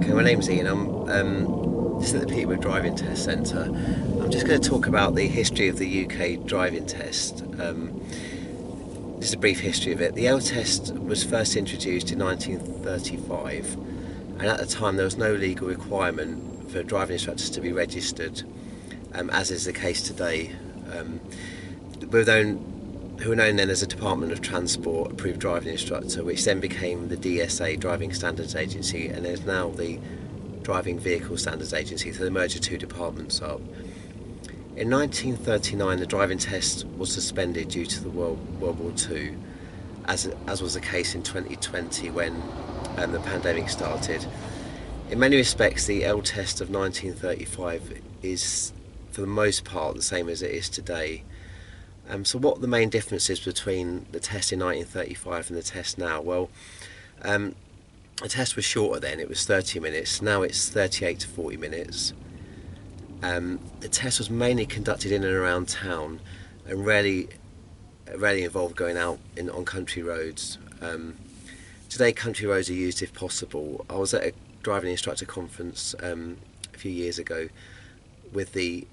Okay, my name's Ian. I'm just at the Peterborough Driving Test Centre. I'm just going to talk about the history of the UK driving test. Just a brief history of it. The L test was first introduced in 1935, and at the time there was no legal requirement for driving instructors to be registered, as is the case today. Who were known then as the Department of Transport Approved Driving Instructor, which then became the DSA, Driving Standards Agency, and is now the Driving Vehicle Standards Agency, so they merged the two departments up. In 1939, the driving test was suspended due to the World War II, as was the case in 2020 when the pandemic started. In many respects, the L test of 1935 is, for the most part, the same as it is today. So what are the main differences between the test in 1935 and the test now? Well, the test was shorter then, it was 30 minutes, now it's 38 to 40 minutes. The test was mainly conducted in and around town and rarely involved going out on country roads. Today country roads are used if possible. I was at a driving instructor conference a few years ago with the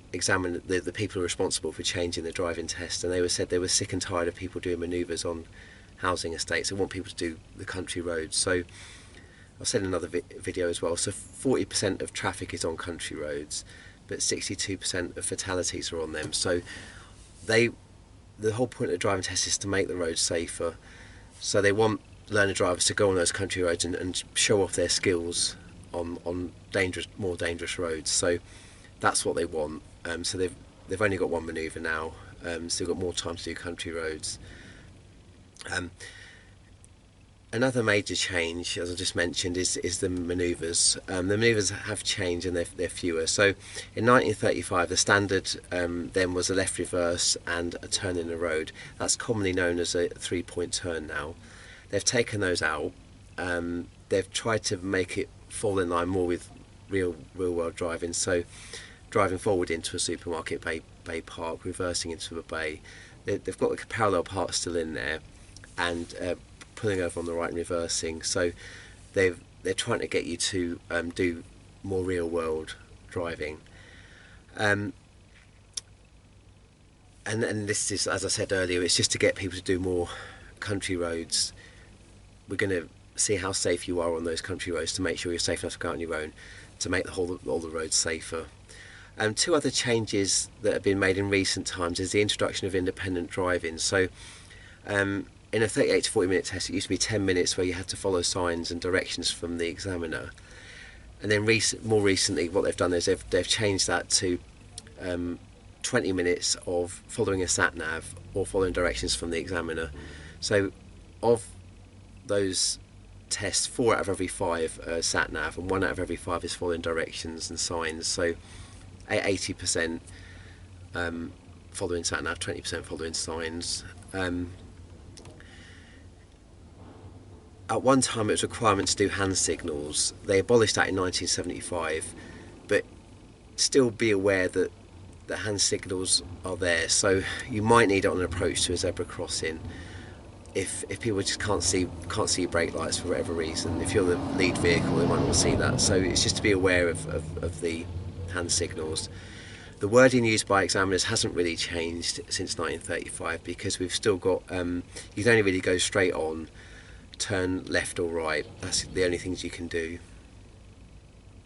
people who are responsible for changing the driving test, and they said they were sick and tired of people doing manoeuvres on housing estates. They want people to do the country roads. So I've said in another video as well, so 40% of traffic is on country roads, but 62% of fatalities are on them. So the whole point of the driving test is to make the roads safer. So they want learner drivers to go on those country roads and show off their skills on more dangerous roads. So that's what they want. So they've only got one manoeuvre now, so they've got more time to do country roads. Another major change, as I just mentioned, is the manoeuvres. The manoeuvres have changed and they're fewer. So in 1935, the standard then was a left reverse and a turn in the road. That's commonly known as a three-point turn now. They've taken those out. They've tried to make it fall in line more with real world driving. So driving forward into a supermarket bay park, reversing into a bay. They've got the parallel parts still in there, and pulling over on the right and reversing. So they're trying to get you to do more real world driving. And this is, as I said earlier, it's just to get people to do more country roads. We're going to see how safe you are on those country roads to make sure you're safe enough to go out on your own, to make all the roads safer. Two other changes that have been made in recent times is the introduction of independent driving. So in a 38 to 40 minute test, it used to be 10 minutes where you had to follow signs and directions from the examiner. And then more recently, what they've done is they've changed that to 20 minutes of following a sat-nav or following directions from the examiner. So of those tests, 4 out of every 5 are sat-nav and 1 out of every 5 is following directions and signs. So 80% following sat-nav, 20% following signs. At one time it was a requirement to do hand signals. They abolished that in 1975, but still be aware that the hand signals are there, so you might need it on an approach to a zebra crossing if people just can't see brake lights for whatever reason. If you're the lead vehicle, they might not see that, so it's just to be aware of the hand signals. The wording used by examiners hasn't really changed since 1935, because we've still got you can only really go straight on, turn left or right. That's the only things you can do.